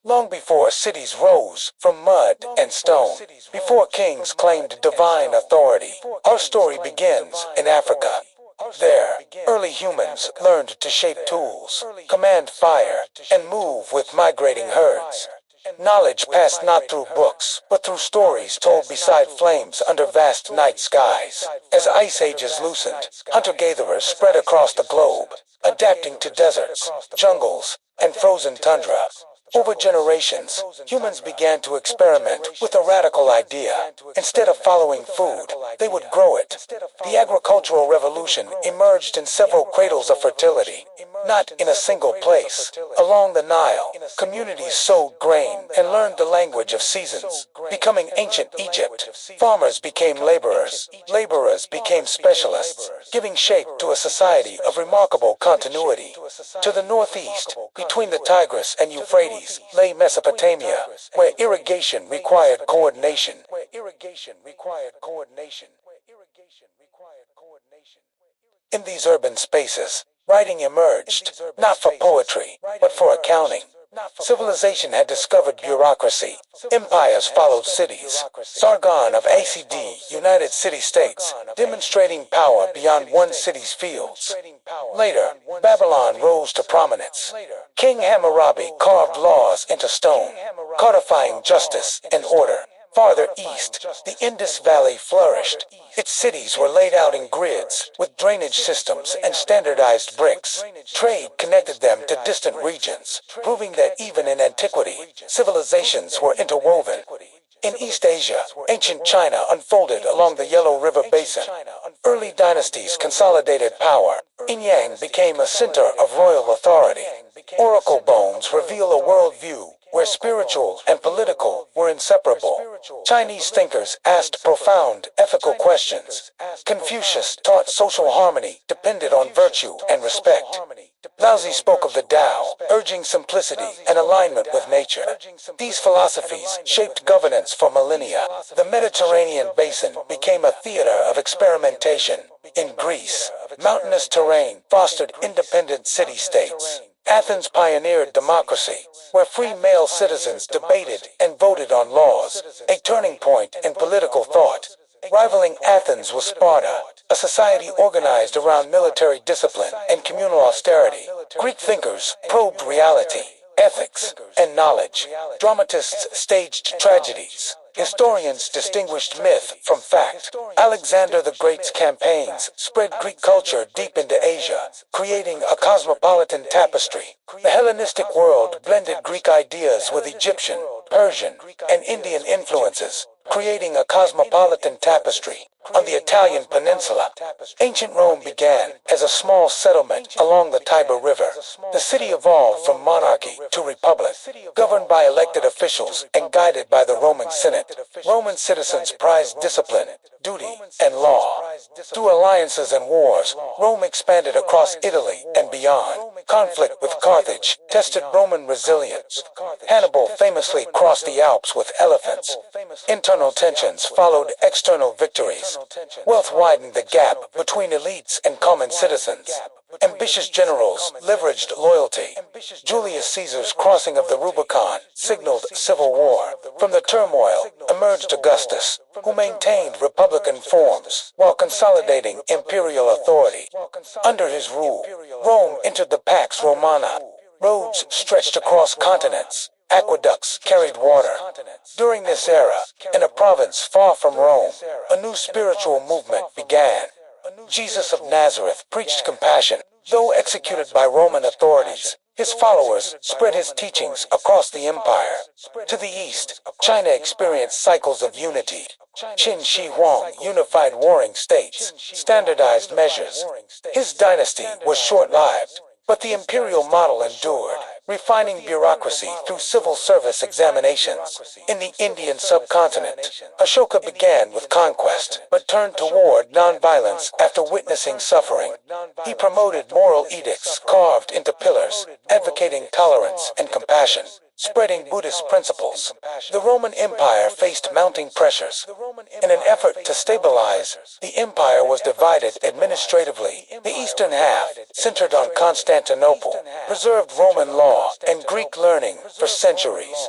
Long before cities rose from mud and stone, before kings claimed divine authority, our story begins in Africa. There, early humans learned to shape tools, command fire, and move with migrating herds. Knowledge passed not through books, but through stories told beside flames under vast night skies. As ice ages loosened, hunter-gatherers spread across the globe, adapting to deserts, jungles, and frozen tundra. Over generations, humans began to experiment with a radical idea. Instead of following food, they would grow it. The agricultural revolution emerged in several cradles of fertility, not in a single place. Along the Nile, communities sowed grain and learned the language of seasons. Becoming ancient Egypt, farmers became laborers. Laborers became specialists, giving shape to a society of remarkable continuity. To the northeast, between the Tigris and Euphrates, lay Mesopotamia, where irrigation required coordination. In these urban spaces, writing emerged, not for poetry, but for accounting. Civilization had discovered bureaucracy. Empires followed cities. Sargon of ACD united city-states, demonstrating power beyond one city's fields. Later, Babylon rose to prominence. King Hammurabi carved laws into stone, codifying justice and order. Farther east, the Indus Valley flourished. Its cities were laid out in grids, with drainage systems and standardized bricks. Trade connected them to distant regions, proving that even in antiquity, civilizations were interwoven. In East Asia, ancient China unfolded along the Yellow River Basin. Early dynasties consolidated power. Yin became a center of royal authority. Oracle bones reveal a worldview where spiritual and political were inseparable. Chinese thinkers asked profound ethical questions. Confucius taught social harmony depended on virtue and respect. Laozi spoke of the Tao, urging simplicity and alignment with nature. These philosophies shaped governance for millennia. The Mediterranean basin became a theater of experimentation. In Greece, mountainous terrain fostered independent city-states. Athens pioneered democracy, where free male citizens debated and voted on laws, a turning point in political thought. Rivaling Athens was Sparta, a society organized around military discipline and communal austerity. Greek thinkers probed reality, ethics, and knowledge. Dramatists staged tragedies. Historians distinguished myth from fact. Alexander the Great's campaigns spread Greek culture deep into Asia, creating a cosmopolitan tapestry. The Hellenistic world blended Greek ideas with Egyptian, Persian, and Indian influences, creating a cosmopolitan tapestry. On the Italian peninsula, ancient Rome began as a small settlement along the Tiber River. The city evolved from monarchy to republic, governed by elected officials and guided by the Roman Senate. Roman citizens prized discipline, duty, and law. Through alliances and wars, Rome expanded across Italy and beyond. Conflict with Carthage tested Roman resilience. Hannibal famously crossed the Alps with elephants. Internal tensions followed external victories. Wealth widened the gap between elites and common citizens. Ambitious generals leveraged loyalty. Julius Caesar's crossing of the Rubicon signaled civil war. From the turmoil emerged Augustus, who maintained republican forms while consolidating imperial authority. Under his rule, Rome entered the Pax Romana. Roads stretched across continents. Aqueducts carried water. During this era, in a province far from Rome, a new spiritual movement began. Jesus of Nazareth preached compassion. Though executed by Roman authorities, his followers spread his teachings across the empire. To the east, China experienced cycles of unity. Qin Shi Huang unified warring states, standardized measures. His dynasty was short-lived, but the imperial model endured, refining bureaucracy through civil service examinations. In the Indian subcontinent, Ashoka began with conquest, but turned toward nonviolence after witnessing suffering. He promoted moral edicts carved into pillars, advocating tolerance and compassion. spreading Buddhist principles. The Roman Empire faced mounting pressures. In an effort to stabilize, the empire was divided administratively. The eastern half, centered on Constantinople, preserved Roman law and Greek learning for centuries.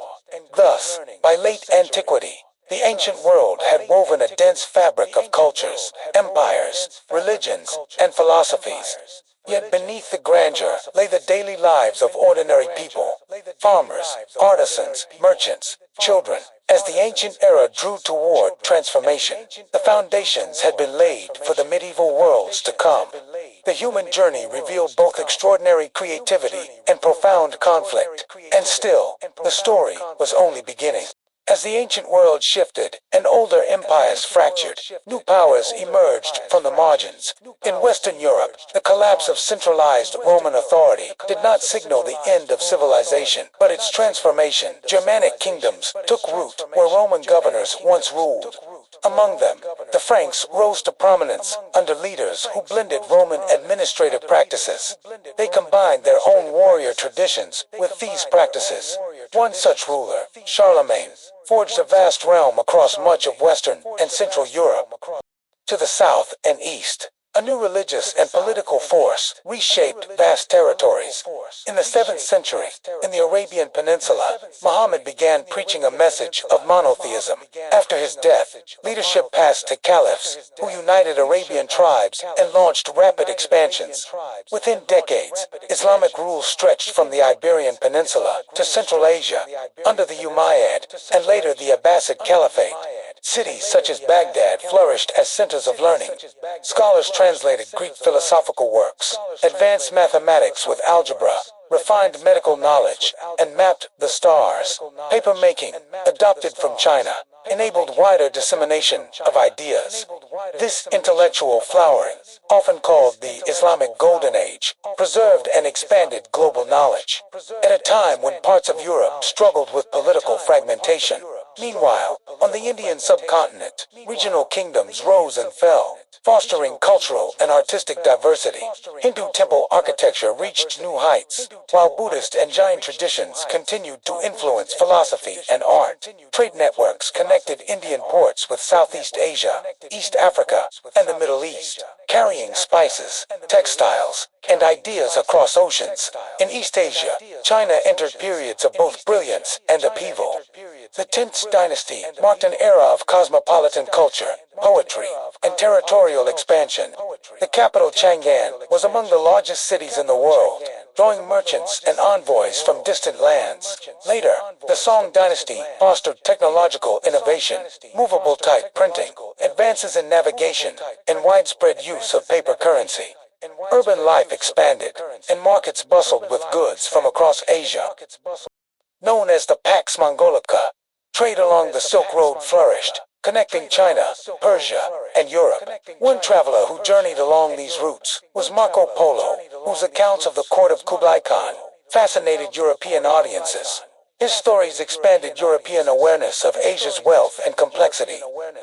Thus, by late antiquity, the ancient world had woven a dense fabric of cultures, empires, religions, and philosophies. Yet beneath the grandeur lay the daily lives of ordinary people, farmers, artisans, merchants, children. As the ancient era drew toward transformation, the foundations had been laid for the medieval worlds to come. The human journey revealed both extraordinary creativity and profound conflict, and still, the story was only beginning. As the ancient world shifted and older empires fractured, new powers emerged from the margins. In Western Europe, the collapse of centralized Roman authority did not signal the end of civilization, but its transformation. Germanic kingdoms took root where Roman governors once ruled. Among them, the Franks rose to prominence under leaders who blended Roman administrative practices. They combined their own warrior traditions with these practices. One such ruler, Charlemagne, forged a vast realm across much of Western and Central Europe. To the south and east, a new religious and political force reshaped vast territories. In the 7th century, in the Arabian Peninsula, Muhammad began preaching a message of monotheism. After his death, leadership passed to caliphs, who united Arabian tribes and launched rapid expansions. Within decades, Islamic rule stretched from the Iberian Peninsula to Central Asia, under the Umayyad and later the Abbasid Caliphate. Cities such as Baghdad flourished as centers of learning. Scholars translated Greek philosophical works, advanced mathematics with algebra, refined medical knowledge, and mapped the stars. Paper-making, adopted from China, enabled wider dissemination of ideas. This intellectual flowering, often called the Islamic Golden Age, preserved and expanded global knowledge. At a time when parts of Europe struggled with political fragmentation, meanwhile, on the Indian subcontinent, regional kingdoms rose and fell, fostering cultural and artistic diversity. Hindu temple architecture reached new heights, while Buddhist and Jain traditions continued to influence philosophy and art. Trade networks connected Indian ports with Southeast Asia, East Africa, and the Middle East, carrying spices, textiles, and ideas across oceans. In East Asia, China entered periods of both brilliance and upheaval. The 10th dynasty marked an era of cosmopolitan culture, poetry, and territorial expansion. The capital, Chang'an, was among the largest cities in the world, drawing merchants and envoys from distant lands. Later, the Song dynasty fostered technological innovation, movable type printing, advances in navigation, and widespread use of paper currency. Urban life expanded, and markets bustled with goods from across Asia. Known as the Pax Mongolica, trade along the Silk Road flourished, connecting China, Persia, and Europe. One traveler who journeyed along these routes was Marco Polo, whose accounts of the court of Kublai Khan fascinated European audiences. His stories expanded European awareness of Asia's wealth and complexity.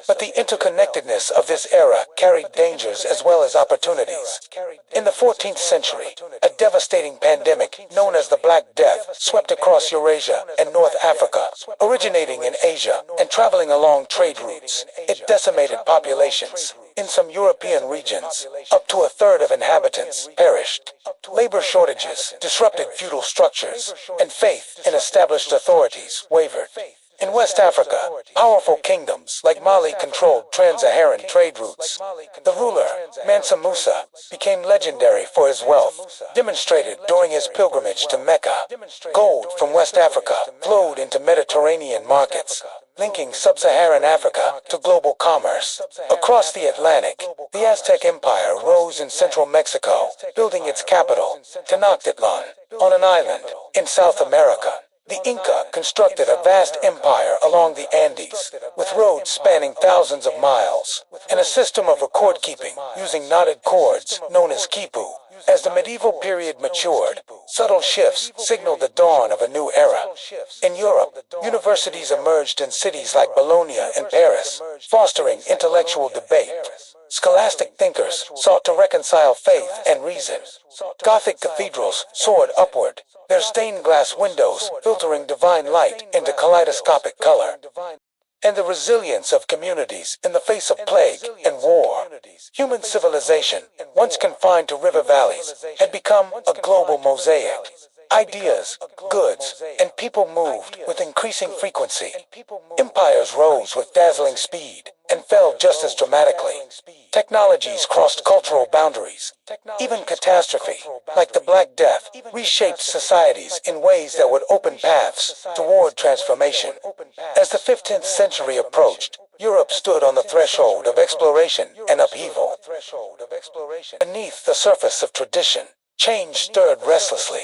But the interconnectedness of this era carried dangers as well as opportunities. In the 14th century, a devastating pandemic known as the Black Death swept across Eurasia and North Africa, originating in Asia and traveling along trade routes. It decimated populations. In some European regions, up to a third of inhabitants perished. Labor shortages disrupted feudal structures, and faith in established authorities wavered. In West Africa, powerful kingdoms like Mali controlled trans-Saharan trade routes. The ruler, Mansa Musa, became legendary for his wealth, demonstrated during his pilgrimage to Mecca. Gold from West Africa flowed into Mediterranean markets, linking sub-Saharan Africa to global commerce. Across the Atlantic, the Aztec Empire rose in central Mexico, building its capital, Tenochtitlan, on an island in South America. The Inca constructed a vast empire along the Andes, with roads spanning thousands of miles, and a system of record-keeping using knotted cords known as quipu. As the medieval period matured, subtle shifts signaled the dawn of a new era. In Europe, universities emerged in cities like Bologna and Paris, fostering intellectual debate. Scholastic thinkers sought to reconcile faith and reason. Gothic cathedrals soared upward, their stained glass windows filtering divine light into kaleidoscopic color. And the resilience of communities in the face of plague and war. Human civilization, once confined to river valleys, had become a global mosaic. Ideas, goods, and people moved with increasing frequency. Empires rose with dazzling speed and fell just as dramatically. Technologies crossed cultural boundaries. Even catastrophe, like the Black Death, reshaped societies in ways that would open paths toward transformation. As the 15th century approached, Europe stood on the threshold of exploration and upheaval. Beneath the surface of tradition, change stirred restlessly.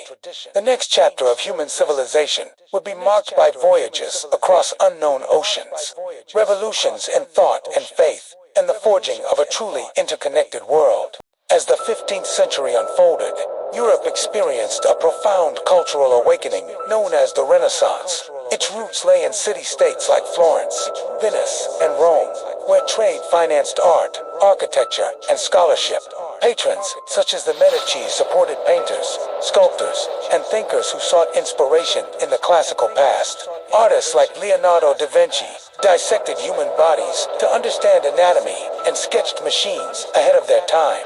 The next chapter of human civilization would be marked by voyages across unknown oceans, revolutions in thought and faith, and the forging of a truly interconnected world. As the 15th century unfolded, Europe experienced a profound cultural awakening known as the Renaissance. Its roots lay in city-states like Florence, Venice, and Rome, where trade financed art, architecture, and scholarship. Patrons such as the Medici supported painters, sculptors, and thinkers who sought inspiration in the classical past. Artists like Leonardo da Vinci dissected human bodies to understand anatomy and sketched machines ahead of their time.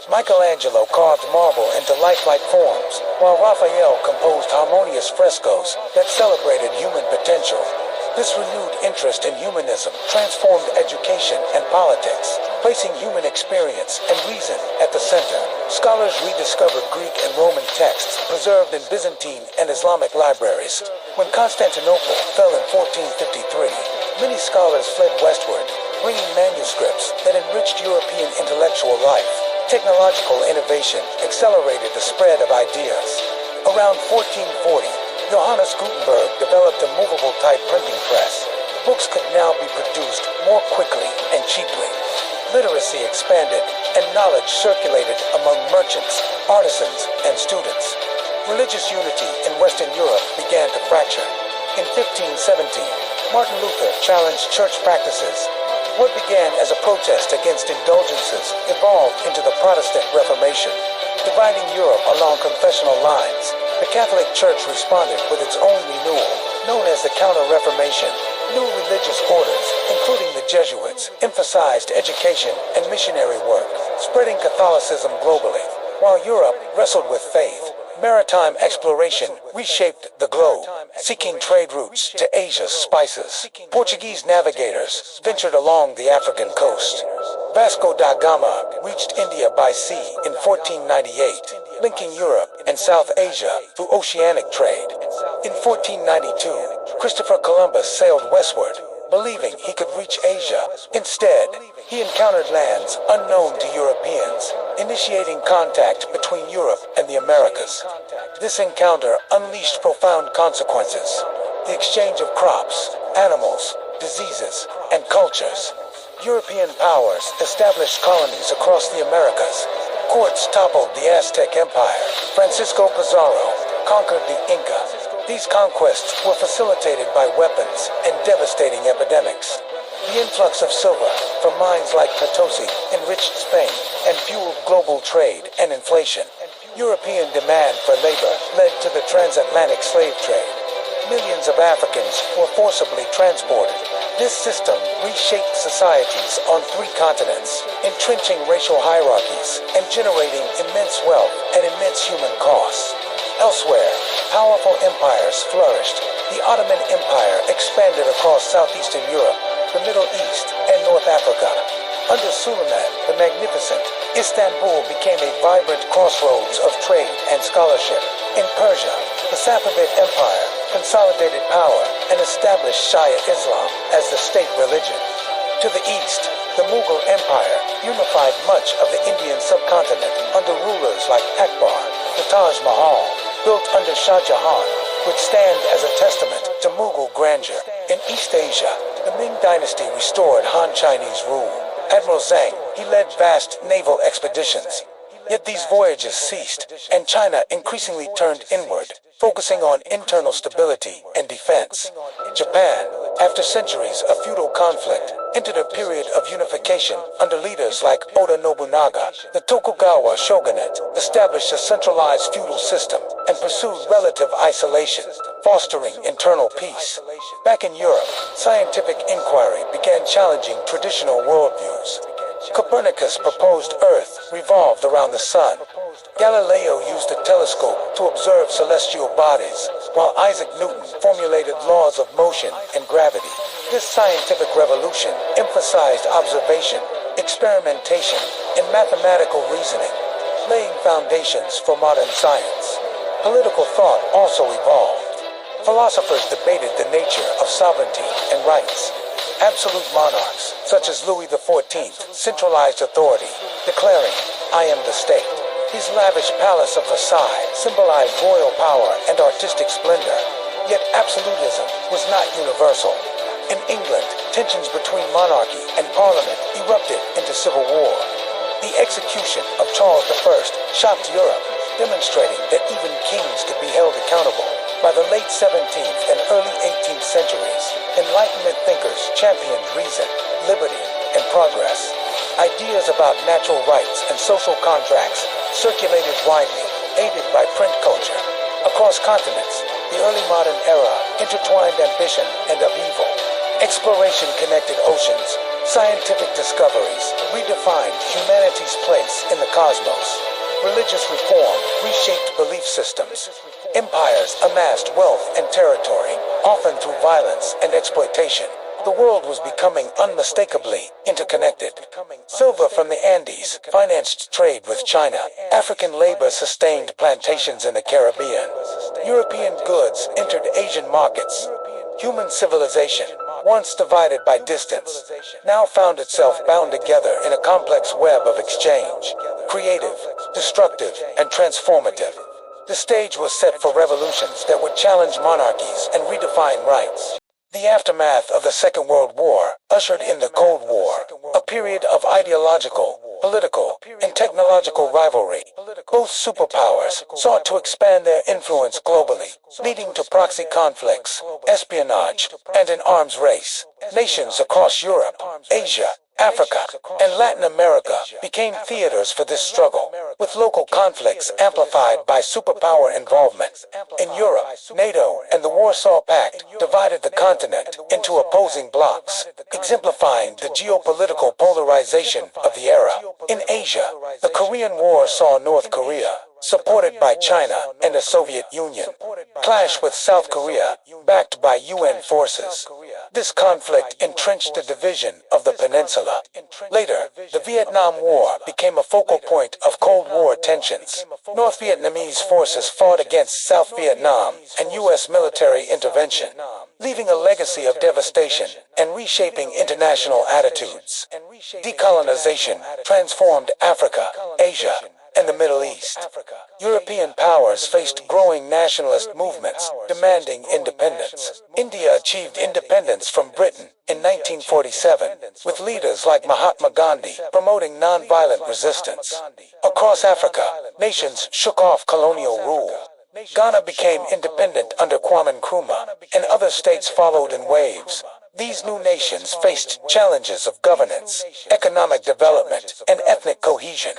Michelangelo carved marble into lifelike forms, while Raphael composed harmonious frescoes that celebrated human potential. This renewed interest in humanism transformed education and politics, placing human experience and reason at the center. Scholars rediscovered Greek and Roman texts preserved in Byzantine and Islamic libraries. When Constantinople fell in 1453, many scholars fled westward, bringing manuscripts that enriched European intellectual life. Technological innovation accelerated the spread of ideas. Around 1440, Johannes Gutenberg developed a movable type printing press. Books could now be produced more quickly and cheaply. Literacy expanded, and knowledge circulated among merchants, artisans, and students. Religious unity in Western Europe began to fracture. In 1517, Martin Luther challenged church practices. What began as a protest against indulgences evolved into the Protestant Reformation, dividing Europe along confessional lines. The Catholic Church responded with its own renewal, known as the Counter-Reformation. New religious orders, including the Jesuits, emphasized education and missionary work, spreading Catholicism globally. While Europe wrestled with faith, maritime exploration reshaped the globe, seeking trade routes to Asia's spices. Portuguese navigators ventured along the African coast. Vasco da Gama reached India by sea in 1498, linking Europe and South Asia through oceanic trade. In 1492, Christopher Columbus sailed westward, believing he could reach Asia. Instead, he encountered lands unknown to Europeans, initiating contact between Europe and the Americas. This encounter unleashed profound consequences: the exchange of crops, animals, diseases, and cultures. European powers established colonies across the Americas. Courts toppled the Aztec Empire. Francisco Pizarro conquered the Inca. These conquests were facilitated by weapons and devastating epidemics. The influx of silver from mines like Potosi enriched Spain and fueled global trade and inflation. European demand for labor led to the transatlantic slave trade. Millions of Africans were forcibly transported. This system reshaped societies on 3 continents, entrenching racial hierarchies and generating immense wealth at immense human costs. Elsewhere, powerful empires flourished. The Ottoman Empire expanded across southeastern Europe, the Middle East, and North Africa. Under Suleiman the Magnificent, Istanbul became a vibrant crossroads of trade and scholarship. In Persia, the Safavid Empire consolidated power and established Shia Islam as the state religion. To the east, the Mughal Empire unified much of the Indian subcontinent under rulers like Akbar. The Taj Mahal, built under Shah Jahan, would stand as a testament to Mughal grandeur. In East Asia, the Ming dynasty restored Han Chinese rule. Admiral Zhang, he led vast naval expeditions. Yet these voyages ceased, and China increasingly turned inward. focusing on internal stability and defense. Japan, after centuries of feudal conflict, entered a period of unification under leaders like Oda Nobunaga. The Tokugawa shogunate established a centralized feudal system and pursued relative isolation, fostering internal peace. Back in Europe, scientific inquiry began challenging traditional worldviews. Copernicus proposed Earth revolved around the sun. Galileo used a telescope to observe celestial bodies, while Isaac Newton formulated laws of motion and gravity. This scientific revolution emphasized observation, experimentation, and mathematical reasoning, laying foundations for modern science. Political thought also evolved. Philosophers debated the nature of sovereignty and rights. Absolute monarchs, such as Louis XIV, centralized authority, declaring, "I am the state." His lavish palace of Versailles symbolized royal power and artistic splendor. Yet absolutism was not universal. In England, tensions between monarchy and parliament erupted into civil war. The execution of Charles I shocked Europe, demonstrating that even kings could be held accountable. By the late 17th and early 18th centuries, Enlightenment thinkers championed reason, liberty, and progress. Ideas about natural rights and social contracts circulated widely, aided by print culture. Across continents, the early modern era intertwined ambition and upheaval. Exploration connected oceans. Scientific discoveries redefined humanity's place in the cosmos. Religious reform reshaped belief systems. Empires amassed wealth and territory, often through violence and exploitation. The world was becoming unmistakably interconnected. Silver from the Andes financed trade with China. African labor sustained plantations in the Caribbean. European goods entered Asian markets. Human civilization, once divided by distance, now found itself bound together in a complex web of exchange, creative, destructive, and transformative. The stage was set for revolutions that would challenge monarchies and redefine rights. The aftermath of the Second World War ushered in the Cold War, a period of ideological, political, and technological rivalry. Both superpowers sought to expand their influence globally, leading to proxy conflicts, espionage, and an arms race. Nations across Europe, Asia, Africa, and Latin America became theaters for this struggle, with local conflicts amplified by superpower involvement. In Europe, NATO and the Warsaw Pact divided the continent into opposing blocs, exemplifying the geopolitical polarization of the era. In Asia, the Korean War saw North Korea, supported by China and the Soviet Union, clash with South Korea, backed by UN forces. This conflict entrenched the division of the peninsula. Later, the Vietnam War became a focal point of Cold War tensions. North Vietnamese forces fought against South Vietnam and U.S. military intervention, leaving a legacy of devastation and reshaping international attitudes. Decolonization transformed Africa, Asia, and the Middle East. European powers faced growing nationalist movements demanding independence. India achieved independence from Britain in 1947, with leaders like Mahatma Gandhi promoting nonviolent resistance. Across Africa, nations shook off colonial rule. Ghana became independent under Kwame Nkrumah, and other states followed in waves. These new nations faced challenges of governance, economic development, and ethnic cohesion,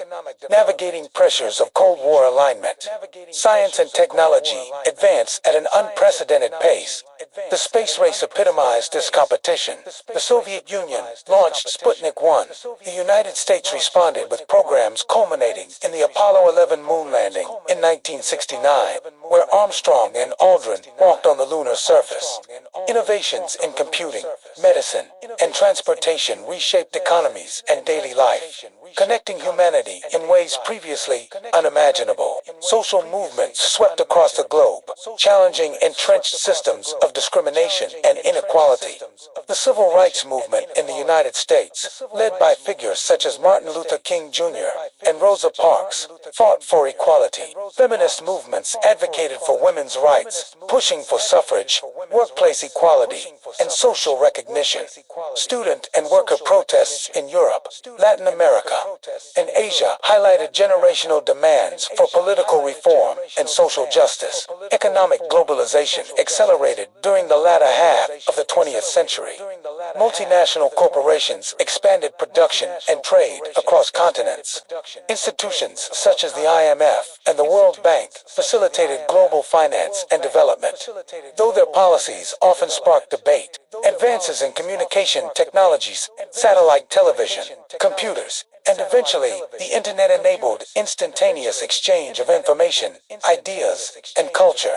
navigating pressures of Cold War alignment. Science and technology advanced at an unprecedented pace. The space race epitomized this competition. The Soviet Union launched Sputnik 1. The United States responded with programs culminating in the Apollo 11 moon landing in 1969, where Armstrong and Aldrin walked on the lunar surface. Innovations in computing, medicine, and transportation reshaped economies and daily life, connecting humanity in ways previously unimaginable. Social movements swept across the globe, challenging entrenched systems of discrimination and inequality. The civil rights movement in the United States, led by figures such as Martin Luther King Jr., and Rosa Parks fought for equality. Feminist movements advocated for women's rights, pushing for suffrage, workplace equality, and social recognition. Student and worker protests in Europe, Latin America, and Asia highlighted generational demands for political reform and social justice. Economic globalization accelerated during the latter half of the 20th century. Multinational corporations expanded production and trade across continents. Institutions such as the IMF and the World Bank facilitated global finance and development. Though their policies often sparked debate, advances in communication technologies, satellite television, computers, and eventually the Internet enabled instantaneous exchange of information, ideas, and culture.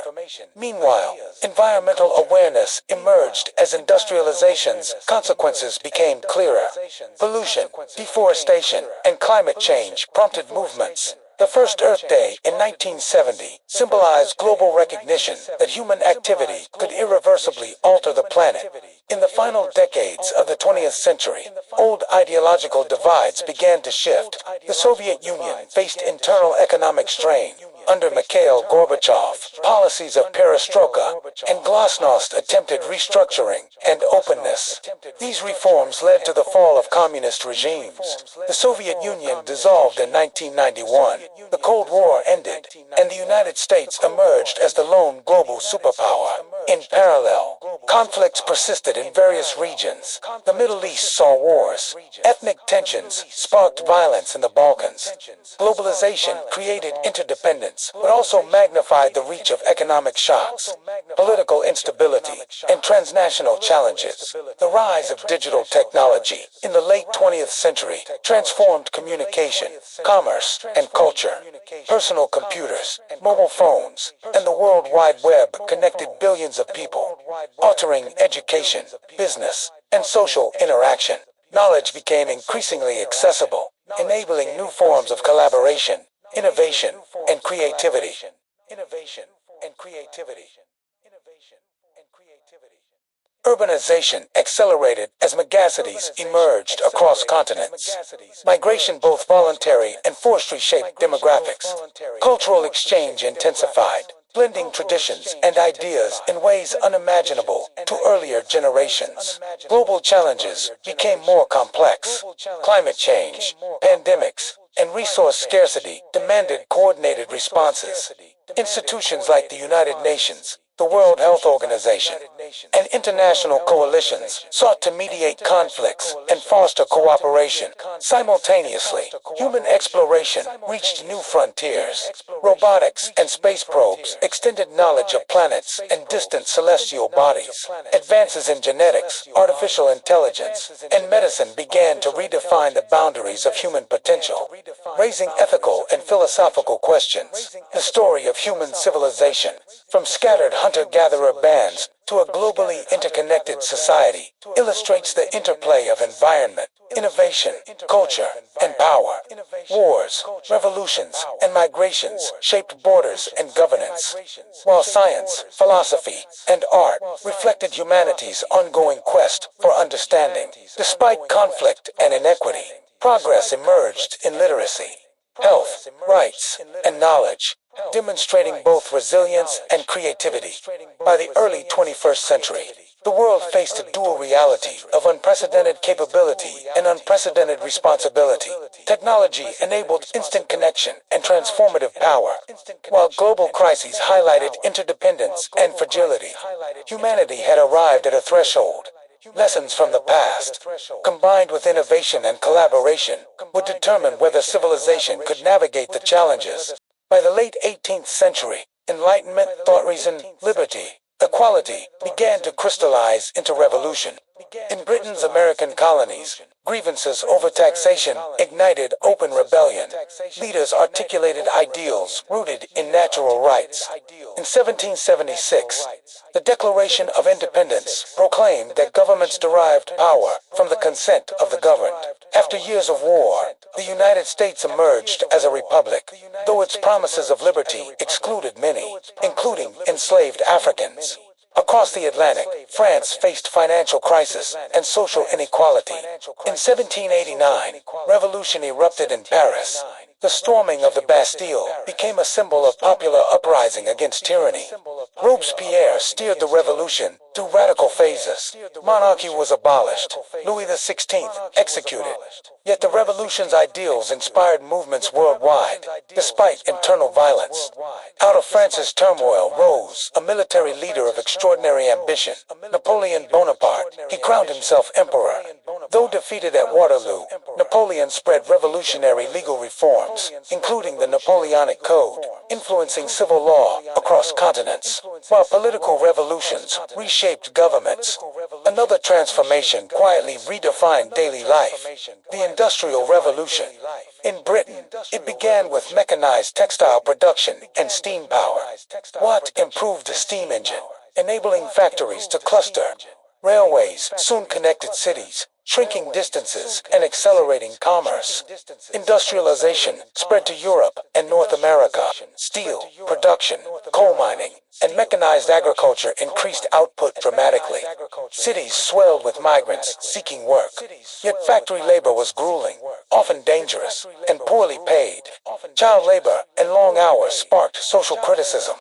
Meanwhile, environmental awareness emerged as industrialization's consequences became clearer. Pollution, deforestation, and climate change prompted movements. The first Earth Day in 1970 symbolized global recognition that human activity could irreversibly alter the planet. In the final decades of the 20th century, old ideological divides began to shift. The Soviet Union faced internal economic strain. Under Mikhail Gorbachev, policies of perestroika and glasnost attempted restructuring and openness. These reforms led to the fall of communist regimes. The Soviet Union dissolved in 1991. The Cold War ended, and the United States emerged as the lone global superpower. In parallel, conflicts persisted in various regions. The Middle East saw wars. Ethnic tensions sparked violence in the Balkans. Globalization created interdependence, but also magnified the reach of economic shocks, political instability, and transnational challenges. The rise of digital technology in the late 20th century transformed communication, commerce, and culture. Personal computers, mobile phones, and the World Wide Web connected billions of people, altering education, business, and social interaction. Knowledge became increasingly accessible, enabling new forms of collaboration, innovation, and creativity. Urbanization accelerated as megacities emerged across continents. Migration, both voluntary and forced, reshaped demographics. Cultural exchange intensified, blending traditions and ideas in ways unimaginable to earlier generations. Global challenges became more complex. Climate change, pandemics, and resource scarcity demanded coordinated responses. Institutions like the United Nations, the World Health Organization, and international coalitions sought to mediate conflicts and foster cooperation. Simultaneously, human exploration reached new frontiers. Robotics and space probes extended knowledge of planets and distant celestial bodies. Advances in genetics, artificial intelligence, and medicine began to redefine the boundaries of human potential, raising ethical and philosophical questions. The story of human civilization, from scattered hunter-gatherer bands to a globally interconnected society, illustrates the interplay of environment, innovation, culture, and power. Wars, revolutions, and migrations shaped borders and governance, while science, philosophy, and art reflected humanity's ongoing quest for understanding. Despite conflict and inequity, progress emerged in literacy, health, rights, and knowledge, demonstrating both resilience and creativity. By the early 21st century, the world faced a dual reality of unprecedented capability and unprecedented responsibility. Technology enabled instant connection and transformative power, while global crises highlighted interdependence and fragility. Humanity had arrived at a threshold. Lessons from the past, combined with innovation and collaboration, would determine whether civilization could navigate the challenges. By the late 18th century, enlightenment, thought, reason, liberty, equality began to crystallize into revolution. In Britain's American colonies, grievances over taxation ignited open rebellion. Leaders articulated ideals rooted in natural rights. In 1776, the Declaration of Independence proclaimed that governments derived power from the consent of the governed. After years of war, the United States emerged as a republic, though its promises of liberty excluded many, including enslaved Africans. Across the Atlantic, France faced financial crisis and social inequality. In 1789, revolution erupted in Paris. The storming of the Bastille became a symbol of popular uprising against tyranny. Robespierre steered the revolution through radical phases. Monarchy was abolished. Louis XVI executed. Yet the revolution's ideals inspired movements worldwide, despite internal violence. Out of France's turmoil rose a military leader of extraordinary ambition, Napoleon Bonaparte. He crowned himself emperor. Though defeated at Waterloo, Napoleon spread revolutionary legal reforms, including the Napoleonic Code, influencing civil law across continents, while political revolutions reshaped governments. Another transformation quietly redefined daily life, the Industrial Revolution. In Britain, it began with mechanized textile production and steam power. Watt improved the steam engine, enabling factories to cluster. Railways soon connected cities, shrinking distances and accelerating commerce. Industrialization spread to Europe and North America. Steel production, coal mining, and mechanized agriculture increased output dramatically. Cities swelled with migrants seeking work. Yet factory labor was grueling, often dangerous, and poorly paid. Child labor and long hours sparked social criticism.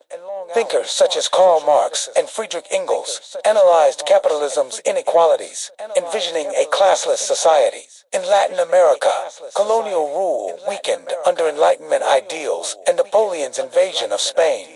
Thinkers such as Karl Marx and Friedrich Engels analyzed capitalism's inequalities, envisioning a classless society. In Latin America, colonial rule weakened under Enlightenment ideals and Napoleon's invasion of Spain.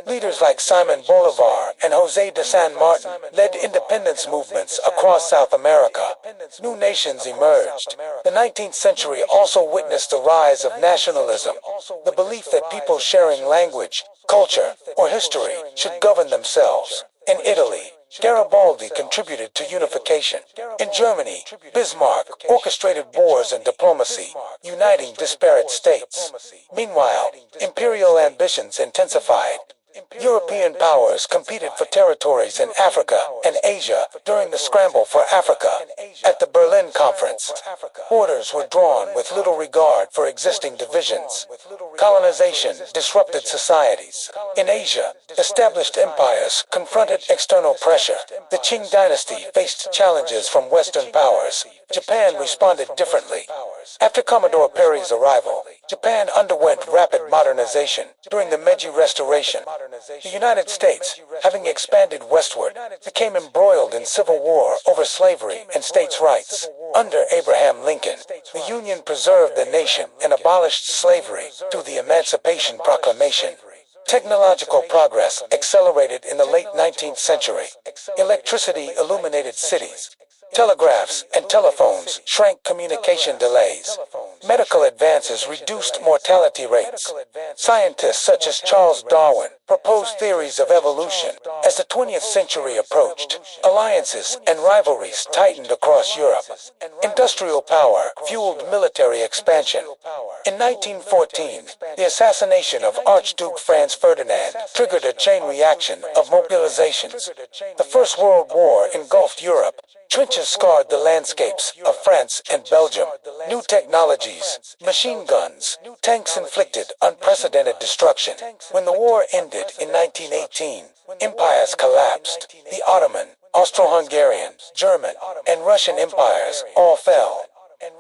Leaders like Simon Bolivar and José de San Martin led independence movements across South America. New nations emerged. The 19th century also witnessed the rise of nationalism, the belief that people sharing language, culture, or history should govern themselves. In Italy, Garibaldi contributed to unification. In Germany, Bismarck orchestrated wars and diplomacy, uniting disparate states. Meanwhile, imperial ambitions intensified. European powers competed for territories in Africa and Asia during the scramble for Africa. At the Berlin Conference, borders were drawn with little regard for existing divisions. Colonization disrupted societies. In Asia, established empires confronted external pressure. The Qing dynasty faced challenges from Western powers. Japan responded differently. After Commodore Perry's arrival, Japan underwent rapid modernization during the Meiji Restoration. The United States, having expanded westward, became embroiled in civil war over slavery and states' rights. Under Abraham Lincoln, the Union preserved the nation and abolished slavery through the Emancipation Proclamation. Technological progress accelerated in the late 19th century. Electricity illuminated cities. Telegraphs and telephones shrank communication delays. Medical advances reduced mortality rates. Scientists such as Charles Darwin proposed theories of evolution. As the 20th century approached, alliances and rivalries tightened across Europe. Industrial power fueled military expansion. In 1914, the assassination of Archduke Franz Ferdinand triggered a chain reaction of mobilizations. The First World War engulfed Europe. Trenches scarred the landscapes of France and Belgium. New technologies, machine guns, tanks inflicted unprecedented destruction. When the war ended in 1918, empires collapsed. The Ottoman, Austro-Hungarian, German, and Russian empires all fell.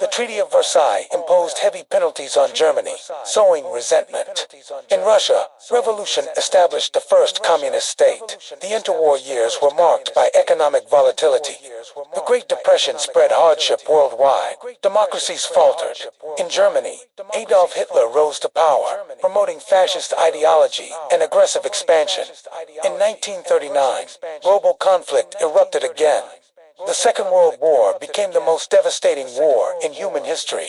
The Treaty of Versailles imposed heavy penalties on Germany, sowing resentment. In Russia, revolution established the first communist state. The interwar years were marked by economic volatility. The Great Depression spread hardship worldwide. Democracies faltered. In Germany, Adolf Hitler rose to power, promoting fascist ideology and aggressive expansion. In 1939, global conflict erupted again. The Second World War became the most devastating war in human history.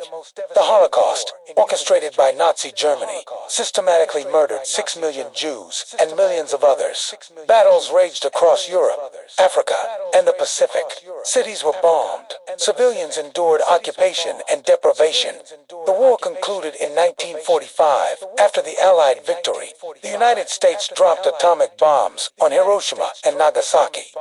The Holocaust, orchestrated by Nazi Germany, systematically murdered 6 million Jews and millions of others. Battles raged across Europe, Africa, and the Pacific. Cities were bombed. Civilians endured occupation and deprivation. The war concluded in 1945 after the Allied victory. The United States dropped atomic bombs on Hiroshima and Nagasaki.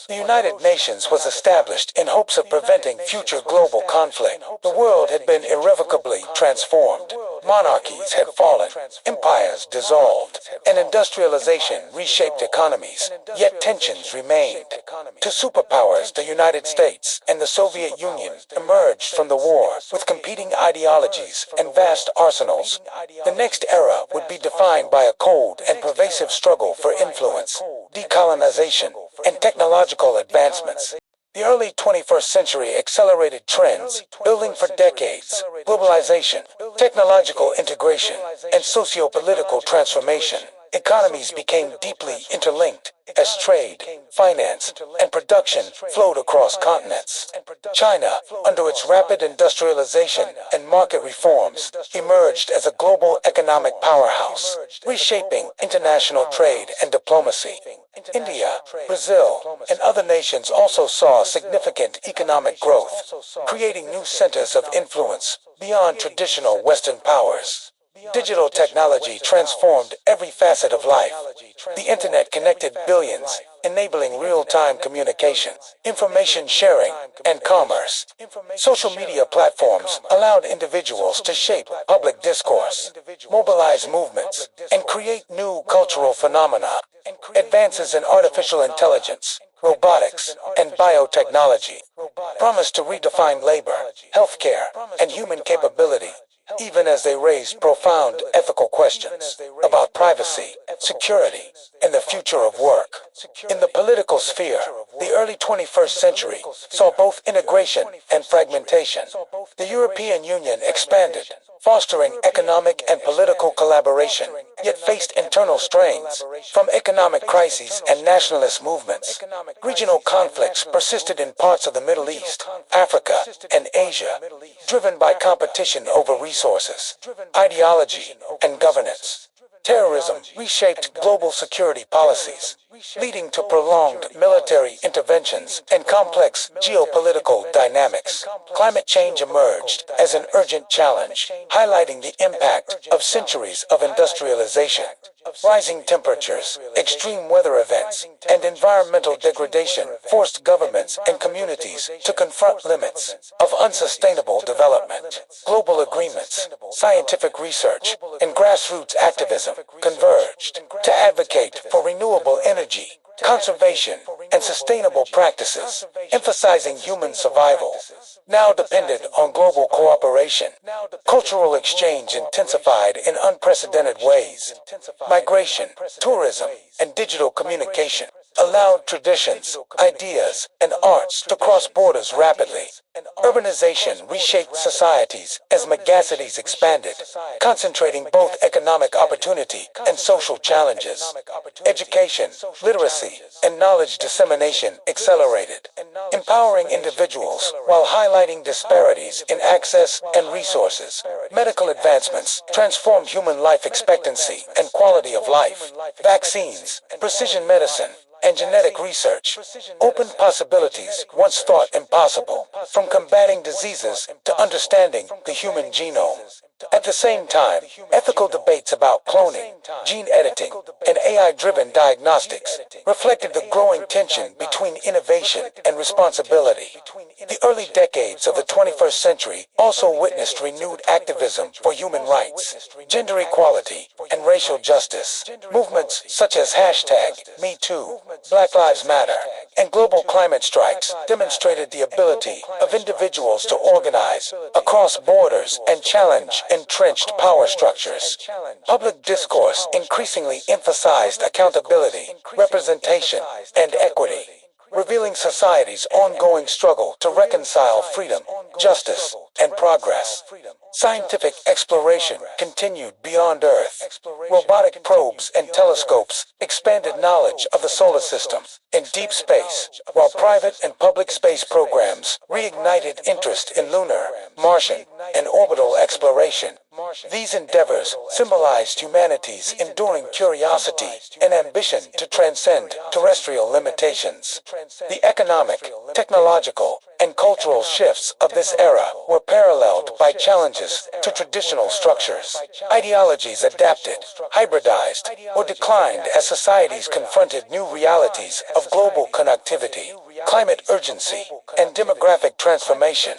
The United Nations was established in hopes of preventing future global conflict. The world had been irrevocably transformed. Monarchies had fallen, empires dissolved, and industrialization reshaped economies, yet tensions remained. Two superpowers, the United States and the Soviet Union, emerged from the war with competing ideologies and vast arsenals. The next era would be defined by a cold and pervasive struggle for influence, decolonization, and technological advancements. The early 21st century accelerated trends, building for decades: globalization, technological integration, and socio-political transformation. Economies became deeply interlinked as trade, finance, and production flowed across continents. China, under its rapid industrialization and market reforms, emerged as a global economic powerhouse, reshaping international trade and diplomacy. India, Brazil, and other nations also saw significant economic growth, creating new centers of influence beyond traditional Western powers. Digital technology transformed every facet of life. The internet connected billions, enabling real-time communication, information sharing, and commerce. Social media platforms allowed individuals to shape public discourse, mobilize movements, and create new cultural phenomena. Advances in artificial intelligence, robotics, and biotechnology promised to redefine labor, healthcare, and human capability, even as they raised profound ethical questions about privacy, security, and the future of work. In the political sphere, the early 21st century saw both integration and fragmentation. The European Union expanded, fostering economic and political collaboration, yet faced internal strains from economic crises and nationalist movements. Regional conflicts persisted in parts of the Middle East, Africa, and Asia, driven by competition over resources, ideology, and governance. Terrorism reshaped global security policies, leading to prolonged military interventions and complex geopolitical dynamics. Climate change emerged as an urgent challenge, highlighting the impact of centuries of industrialization. Rising temperatures, extreme weather events, and environmental degradation forced governments and communities to confront limits of unsustainable development. Global agreements, scientific research, and grassroots activism converged to advocate for renewable energy, conservation, and sustainable practices, emphasizing human survival. Now dependent on global cooperation, cultural exchange intensified in unprecedented ways. Migration, tourism, and digital communication allowed traditions, ideas, and arts to cross borders rapidly. Urbanization reshaped societies as megacities expanded, concentrating both economic opportunity and social challenges. Education, literacy, and knowledge dissemination accelerated, empowering individuals while highlighting disparities in access and resources. Medical advancements transformed human life expectancy and quality of life. Vaccines, precision medicine, and genetic research opened possibilities once thought impossible, from combating diseases to understanding the human genome. At the same time, ethical debates about cloning, gene editing, and AI-driven diagnostics reflected the growing tension between innovation and responsibility. The early decades of the 21st century also witnessed renewed activism for human rights, gender equality, and racial justice. Movements such as #MeToo, Black Lives Matter, and global climate strikes demonstrated the ability of individuals to organize across borders and challenge entrenched power structures. Public discourse increasingly emphasized accountability, representation, and equity, revealing society's ongoing struggle to reconcile freedom, justice, and progress. Scientific exploration continued beyond Earth. Robotic probes and telescopes expanded knowledge of the solar system in deep space, while private and public space programs reignited interest in lunar, Martian, and orbital exploration. These endeavors symbolized humanity's enduring curiosity and ambition to transcend terrestrial limitations. The economic, technological, and cultural shifts of this era were paralleled by challenges to traditional structures. Ideologies adapted, hybridized, or declined as societies confronted new realities of global connectivity, climate urgency, and demographic transformation.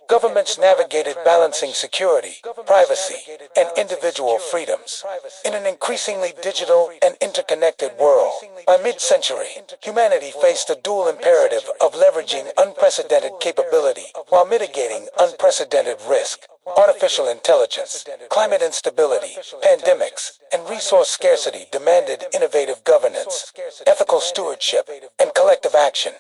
Governments navigated balancing security, privacy, and individual freedoms. In an increasingly digital and interconnected world, by mid-century, humanity faced a dual imperative of leveraging unprecedented capability while mitigating unprecedented risk. Artificial intelligence, climate instability, pandemics, and resource scarcity demanded innovative governance, ethical stewardship, and collective action.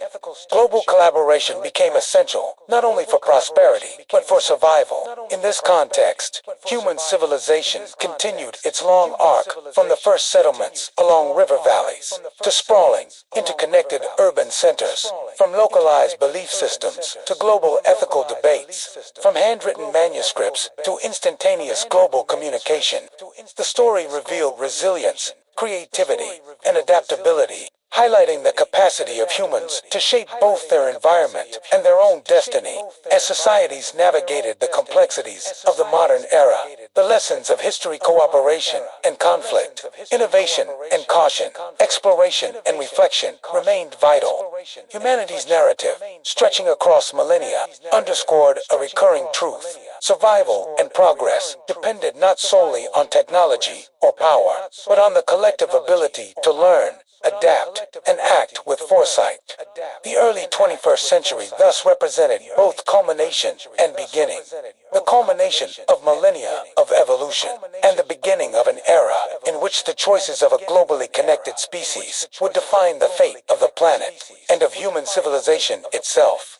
Global collaboration became essential, not only for prosperity, but for survival. In this context, human civilization continued its long arc from the first settlements along river valleys to sprawling, interconnected urban centers, from localized belief systems to global ethical debates, from handwritten manuscripts to instantaneous global communication. The story revealed resilience, creativity, and adaptability, highlighting the capacity of humans to shape both their environment and their own destiny. As societies navigated the complexities of the modern era, the lessons of history, cooperation and conflict, innovation and caution, exploration and reflection remained vital. Humanity's narrative, stretching across millennia, underscored a recurring truth. Survival and progress depended not solely on technology or power, but on the collective ability to learn, adapt, and act with foresight. The early 21st century thus represented both culmination and beginning. The culmination of millennia of evolution, and the beginning of an era in which the choices of a globally connected species would define the fate of the planet and of human civilization itself.